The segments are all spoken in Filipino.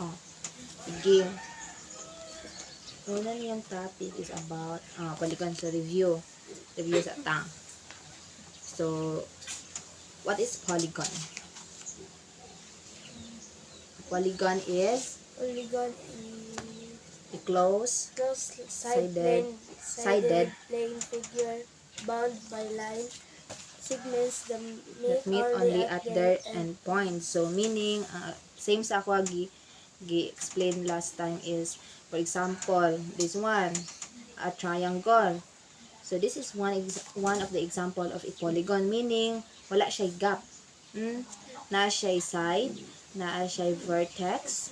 Oh, sige. Una niyang topic is about polygon sa review. Review sa ta. So, what is polygon? Polygon is Polygon a closed sided plane figure bound by line segments that that meet only at their end point. So, meaning, same sa ako gi-explain last time is, for example, this one, a triangle. So, this is one of the example of a polygon, meaning, wala siya gap. Na siya side, na siya vertex,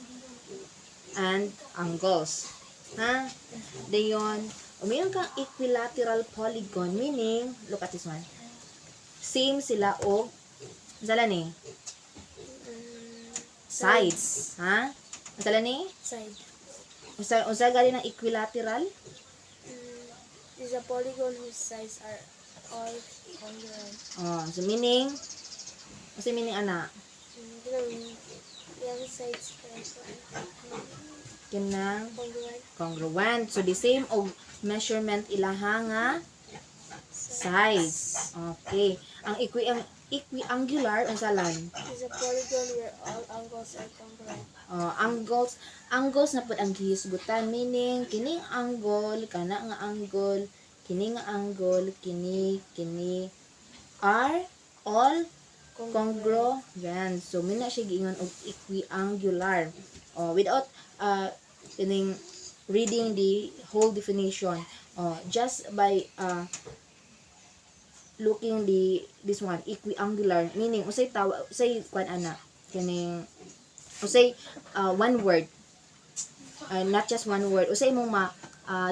and angles. Ha? Dayon, umiyon kang equilateral polygon, meaning, look at this one. Same sila o, sala ni? Sides. Ha? Sala ni? Side. Usa gali ng equilateral? Is a polygon whose sides are all congruent. So meaning, kasi meaning ana? Yung sides Kinang congruent. congruent. So the same og measurement ilaha nga sides. Okay. Ang equiangular unsa lang? Is a polygon where all angles are congruent. Angles na pud ang gihisgutan, meaning kining angle kana nga angle, kini nga angle, kini are all congruent. So mina siya giingon og equiangular. Without kining reading the whole definition, just by looking this one, equiangular, meaning usay kwan ana kining usay one word, not just one word, usay mo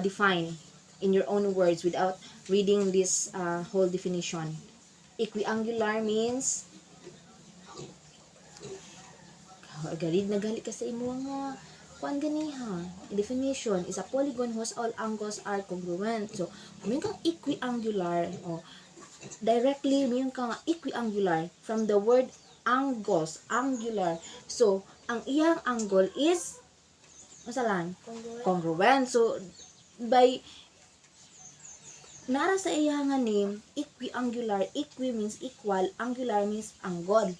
define in your own words without reading this whole definition. Equiangular means galit ka sa imo nga kuan gani ha. Definition is a polygon whose all angles are congruent. So kung kang equiangular, directly meron ka nga equiangular from the word angles, angular. So ang iyang angle is masalan congruent. So by nara sa iyang name equiangular, equi means equal, angular means angle.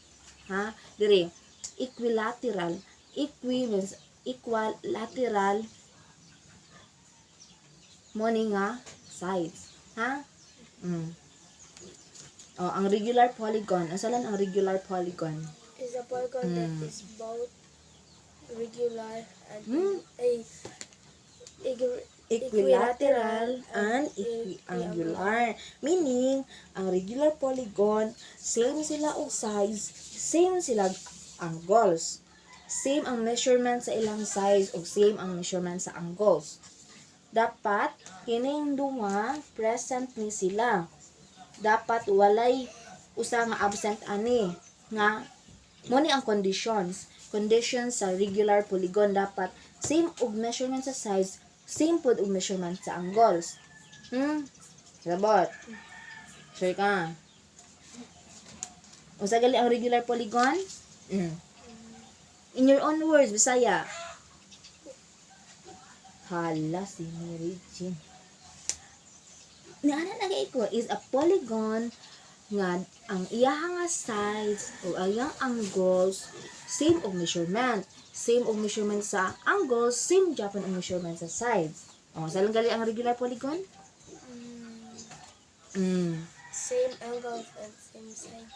Ha? Dire equilateral, equi means equal, lateral mo ni nga sides. Ha? Ang regular polygon, asalan ang regular polygon? Is a polygon that is both regular and Equilateral and equiangular. Meaning, ang regular polygon, same sila og size, same sila angles. Same ang measurement sa ilang size ug same ang measurement sa angles. Dapat kining duha present ni sila. Dapat walay usa nga absent ani nga mo ni ang conditions sa regular polygon. Dapat same og measurement sa size, same pod og measurement sa angles. Sabot. Sure ka? Usa gali ang regular polygon? In your own words, Bisaya. Hala si Mary Jean. Naana lagi ko is a polygon nga ang iyang sides o iyang angles same og measurement. Same og measurement sa angles, same Japan og measurement sa sides. Saan gali ang regular polygon? Same angles and same sides.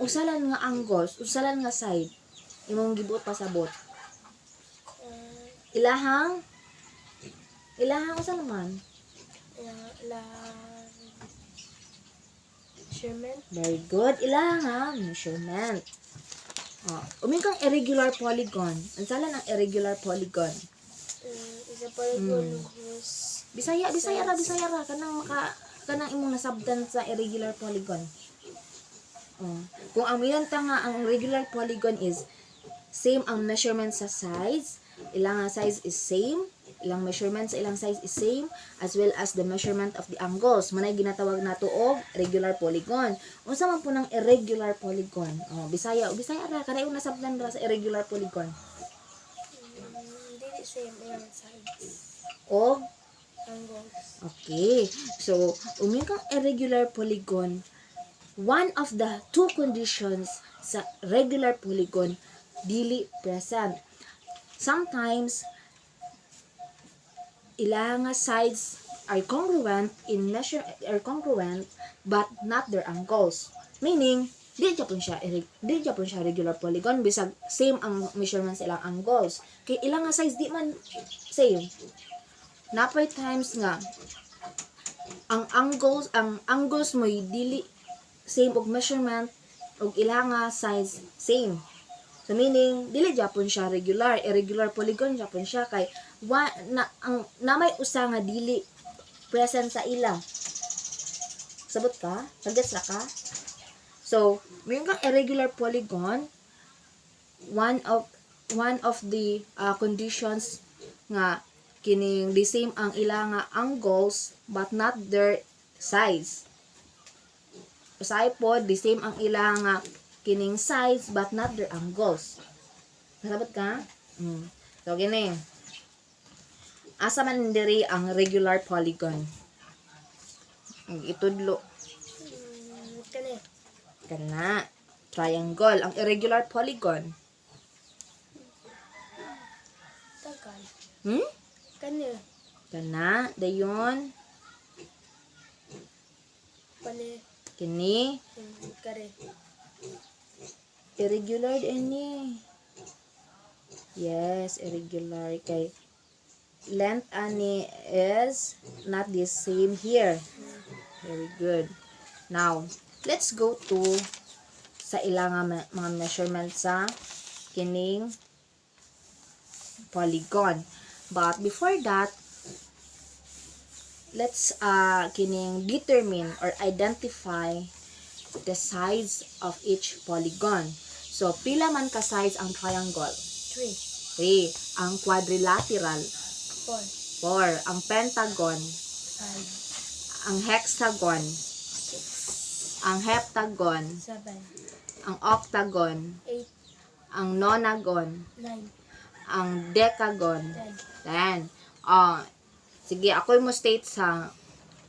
Usalan nga angles, usalan nga side. Imong gibuot pasabot. Ilahang usa naman. Measurement. Very good. Ilahang measurement. Umin kang irregular polygon. Ansalan ang irregular polygon? Is a polygon whose Bisaya ra kanang imong nasabtan sa irregular polygon. Kung ang milanta nga ang regular polygon is same ang measurement sa sides, ilang size is same, ilang measurement sa ilang size is same, as well as the measurement of the angles. Manay ginatawag nato og regular polygon. Unsa man po ng irregular polygon? Bisaya ra kada yung nasabtan ra sa irregular polygon. same ang sides. Og Angles. okay. So, umin kang irregular polygon, one of the two conditions sa regular polygon dili present. Sometimes ilang nga sides are congruent but not their angles. Meaning, di japon siya regular polygon bisag same ang measurement sa ilang angles. Kay ilang nga sides di man same. Napay times nga ang angles mo dili same og measurement og ilang nga sides same. So meaning dili japon siya irregular polygon japon siya kay na may usa nga dili present sa ila. Sabot ka? Nagets ra ka? So, mayroon kang irregular polygon, one of the conditions nga kining the same ang ila nga angles but not their size. Usahay po, the same ang ila nga kining size but not their angles. Nasabot ka? So, gini. Asa man diri ang regular polygon? Itudlo. Kani. Kana. Triangle. Ang irregular polygon. Tagal. Kana. Kani. Dayon. Pani. Kini. Kare. Irregular ini. Yes, irregular. Kay length ani is not the same here. Very good. Now, let's go to sa ilang mga measurement sa kining polygon. But before that, let's kining determine or identify the sides of each polygon. So, pila man ka sides ang triangle? 3. 3. Ang quadrilateral? 4. 4. Ang pentagon? 5. Ang hexagon? 6. Ang heptagon? 7. Ang octagon? 8. Ang nonagon? 9. Ang decagon? 10. 10. Sige, ako mo state sa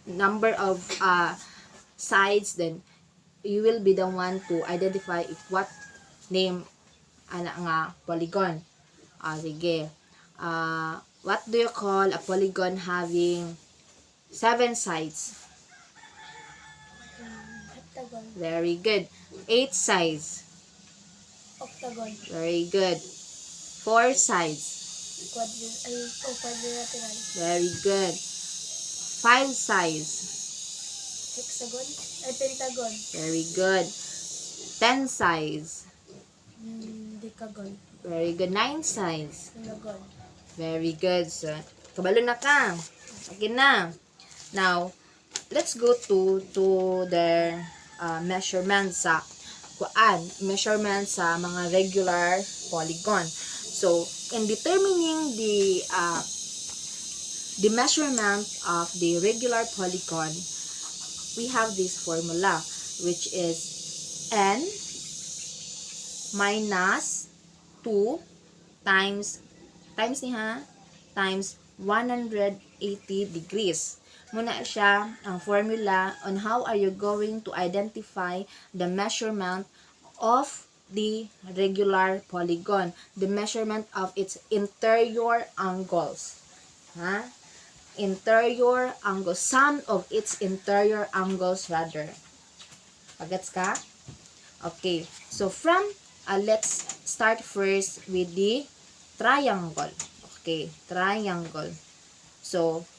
number of sides, then you will be the one to identify if what name ana nga polygon. Sige. What do you call a polygon having 7 sides? Heptagon. Very good. 8 sides. Octagon. Very good. 4 sides. Quadrilateral. Very good. 5 sides. Hexagon. Pentagon. Very good. 10 sides. Decagon. Very good. 9 sides. Hexagon. Very good. So, kabalo na ka. Okay na. Now, let's go to the measurement sa measurement sa mga regular polygon. So, in determining the measurement of the regular polygon, we have this formula, which is n minus 2 times times 180 degrees. Muna siya ang formula on how are you going to identify the measurement of the regular polygon, the measurement of its interior angles. Interior angles, sum of its interior angles rather. Pagets ka? Okay. So from let's start first with the triangle. Okay, triangle. So,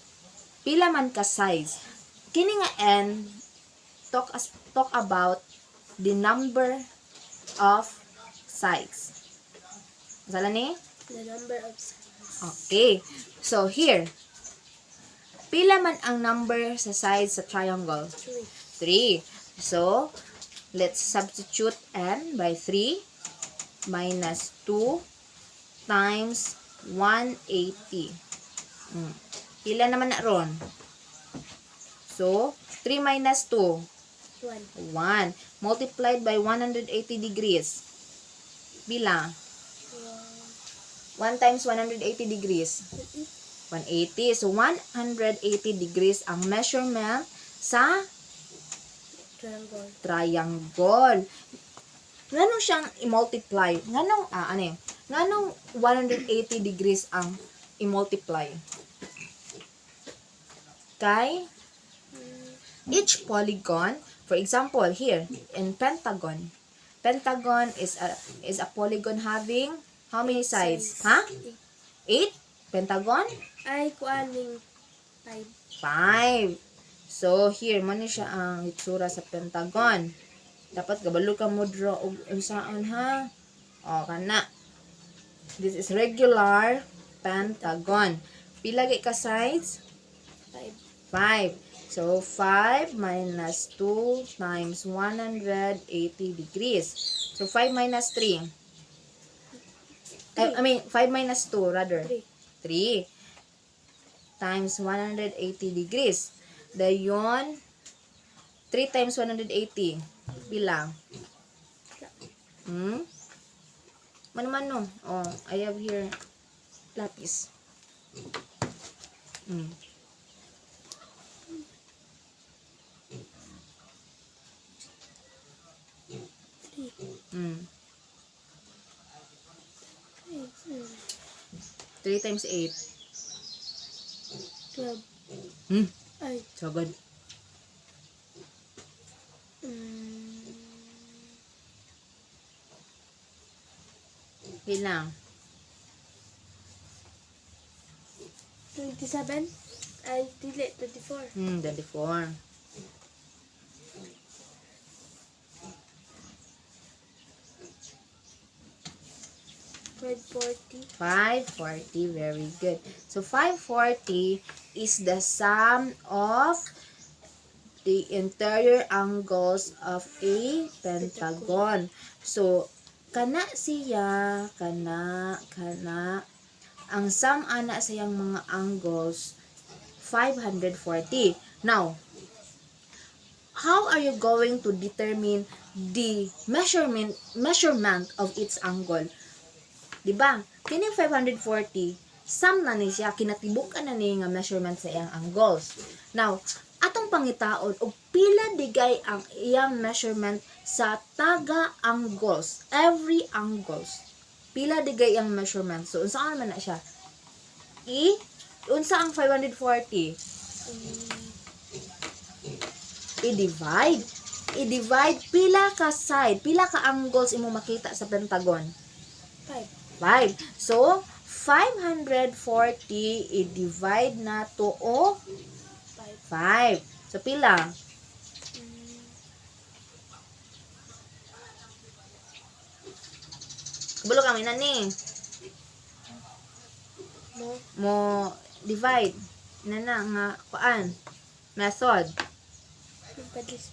pila man ka size. Kini nga n talk about the number of sides. Masala ni? The number of sides. Okay. So, here. Pila man ang number sa sides sa triangle? 3. 3. So, let's substitute n by 3 minus 2 times 180. Pila naman na ron? So, 3 minus 2? 1. Multiplied by 180 degrees. Pila? 1 times 180 degrees. 180. So, 180 degrees ang measurement sa Triangle. triangle. Nganong siyang i-multiply? Nganong 180 degrees ang i-multiply? Kay each polygon, for example, here in pentagon. Pentagon is a polygon having how many sides? Ha? 8? Pentagon? Ay, kuaning 5. 5. So, here, man siya ang itsura sa pentagon. Dapat kabalo ka mo draw og unsaon ha. O, kana. This is regular pentagon. Pila gay ka sides? 5. 5. So, 5 minus 2 times 180 degrees. So, 5 minus 3. I mean, 5 minus 2 rather. 3. 3 times 180 degrees. Dayon, 3 times 180. Bilang. Mano-mano. Oh, I have here lapis. 3 times 8. 12. Ay. So good. Bilang. 27. Ay, dili. 24. 24. 540. 540. Very good. So, 540 is the sum of the interior angles of a pentagon. So, kana siya, kana, ang sum ana sa iyang mga angles, 540. Now, how are you going to determine the measurement of its angle? Diba? Kining 540, sum na ni siya, kinatibukan na ni nga measurement sa iyang angles. Now, atong pangitaon, og pila digay ang iyang measurement sa taga angles, every angles. Pila digay ang measurement. So, unsaan man na siya? Unsa ang 540? I-divide. I-divide pila ka side, pila ka angles imo makita sa pentagon? 5. So, 540 i-divide na to o 5. So, pila? Kabalo kami na ni. Mo divide. Na nga kuan. Method. Padlis.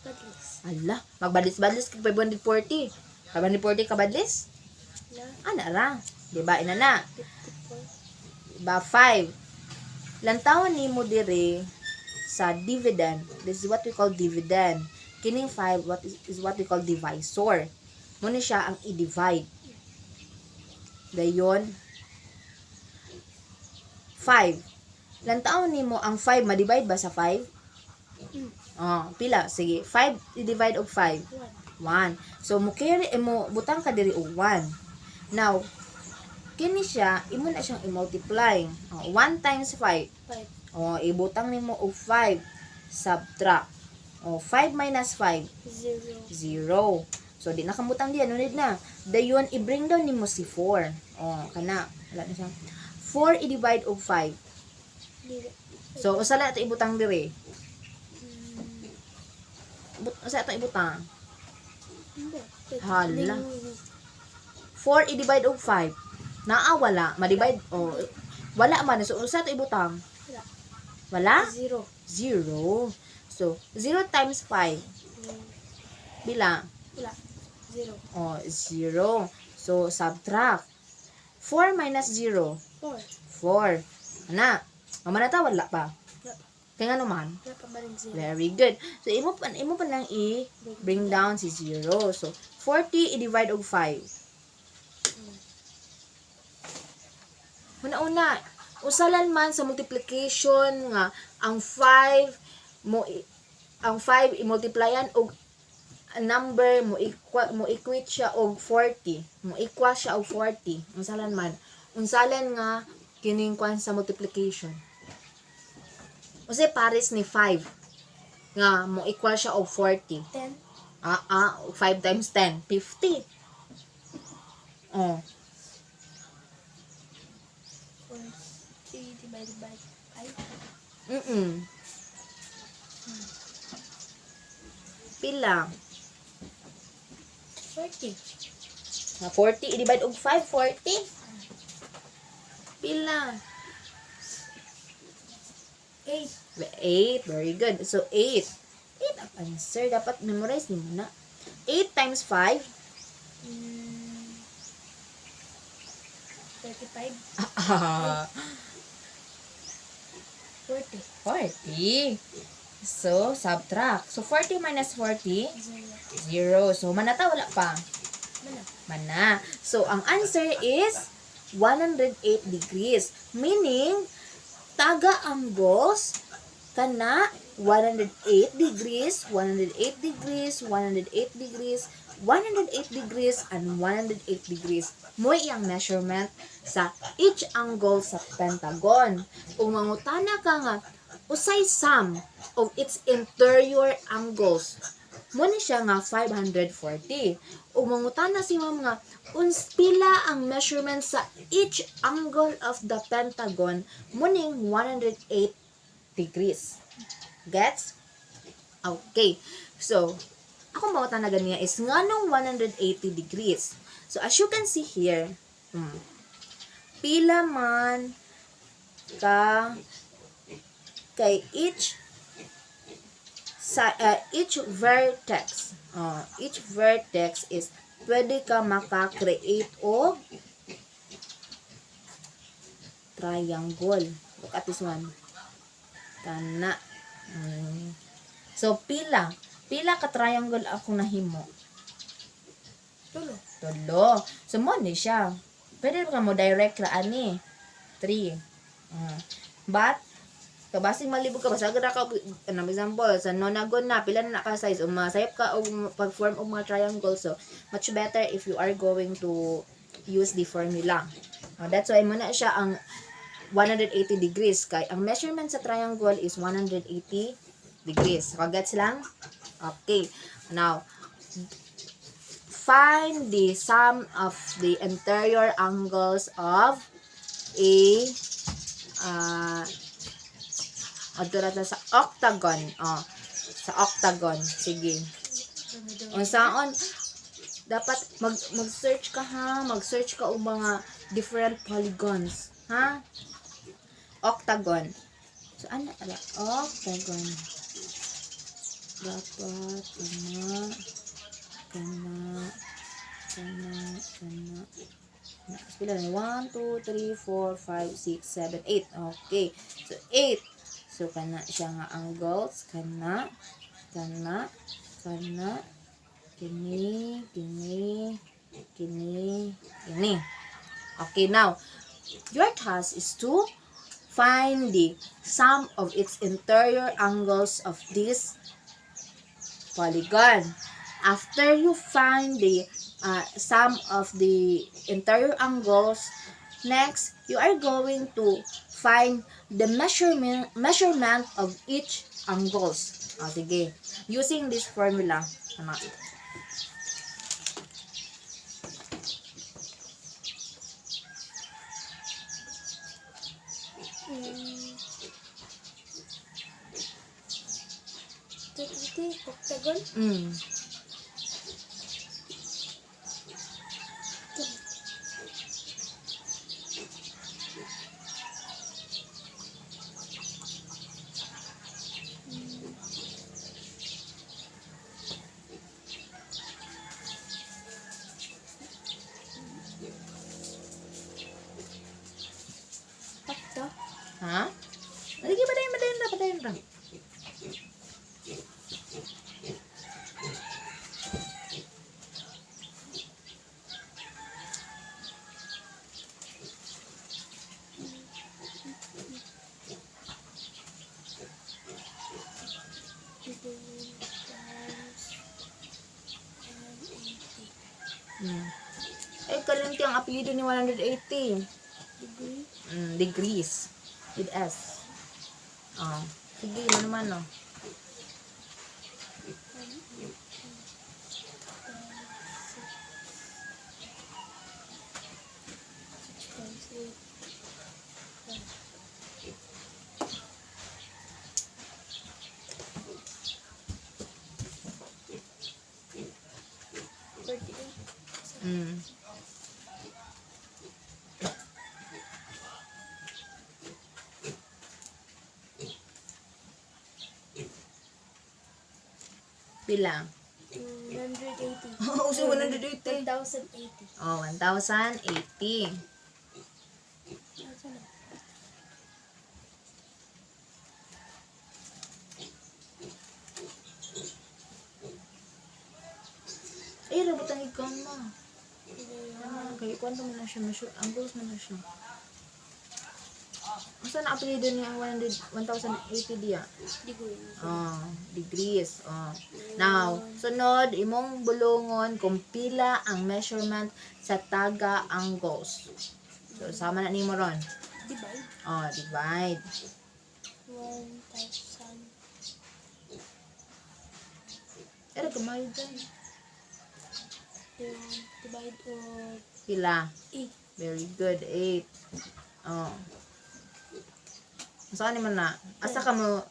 Ala, magbadlis-badlis kag 540. 540 ka badlis? Ana ra. Diba, ina na. 54. Diba, 5. Lantawan ni mo dire sa dividend. This is what we call dividend. Kining 5 is what we call divisor. Muna siya ang i-divide. Dayon, 5. Lantawan ni mo ang 5, ma-divide ba sa 5? Oh, pila? Sige, 5 i-divide og 5. 1. So, mo butang ka diri og 1. Now, kini siya, imo na siyang i-multiply. 1 times 5. 5. Ibutang nimo og 5. Subtract. 5 minus 5. 0. So, di nakamutang diyan. Unid na. Dayon, i-bring down nimo si 4. Kana. Wala na siya. 4 i-divide og 5. So, usa lang ito ibutang diri. Usa ito ibutang. Hala. 4 i-divide og 5. Wala. Ma-divide. Wala man. So, usa ito ibutang. Wala? 0. 0. So, 0 times 5. Bila? Wala. 0. 0. So, subtract. 4 minus 0. 4. 4. Ana. Mamanata, wala pa. Kaya nga naman. Wala pa ba rin 0? Very good. So, imo pa lang i-bring down si 0. So, 40 i-divide og 5. Una-una, usalan man sa multiplication nga ang 5 i-multiplyan og number mo equate siya og 40. Mo equal siya og 40. Unsalan man. Unsalan nga kining kwan sa multiplication. Kasi pares ni 5 nga mo equal siya og 40. 10. 5 times 10, 50. Oh, 40 divided by 5. Pila? 40. 40 i-divide og 5, 40. Pila? 8. 8. Very good. So, 8. 8 ang answer. Dapat memorize mo na. 8 times 5. 35. 40. 40. So, subtract. So, 40 minus 40, 0. 0. So, manata, wala pa. Mana? Mana. So, ang answer is 108 degrees. Meaning, taga-anggos kana 108 degrees, 108 degrees, 108 degrees, 108 degrees, and 108 degrees. Mo iyang measurement sa each angle sa pentagon. Kung mangutana ka nga, usay sum of its interior angles, mo ni siya nga 540. O mangutana si ma'am nga, pila ang measurement sa each angle of the pentagon, mo ning 108 degrees. Gets? Okay. So, ako mangutana ganiya is nganong 180 degrees. So, as you can see here, pila man ka kay each vertex. Each vertex is pwede ka maka-create og triangle. Look at this one. Kana. So, pila ka triangle ako nahimo? Tulo. So, mo ni siya. Pwede ka mo direct ra ani. 3. But, kabasing malibog ka, basag ra ka, example, sa nonagon na, pila na ka size, o masayap ka, o pag-form og mga triangle, so, much better if you are going to use the formula. That's why mo na siya ang 180 degrees, kay ang measurement sa triangle is 180 degrees. Kagets lang? Okay. Now, find the sum of the interior angles of a sa octagon. Sa octagon. Sige. Unsaon dapat mag-search ka ha, mag-search ka og mga different polygons, ha? Octagon. So ano ala octagon. Dapat kana pila na 1 2 3 4 5 6 7 8. Okay. So 8. So kana siya nga angles kana kini. Okay, now your task is to find the sum of its interior angles of this polygon. After you find the sum of the interior angles, next you are going to find the measurement of each angles. Sige, using this formula. Octagon. Ha? Lagi padayon ra. apelido ni 180? Degree. Degrees. With S. Oh. Sige, mano-mano. Mm. Pila? 180. Oh, so 180. 1080. Oh, 1,080. Nasaan na? Eh, rabot ang ikaw mo. Kaya kwento mo na siya. Ang goals mo na siya. Saan na apelido niya ang 1,080 diya? Degree. Oh, degrees. Oh. Now, sunod, imong bulungon kung pila ang measurement sa taga-angles. So, sama na nimo ron. Divide. Oh, divide. 1,000. Pero gamay dyan. Divide of Pila. 8. Very good. 8. Oh. Saan naman na? Asa ka mo?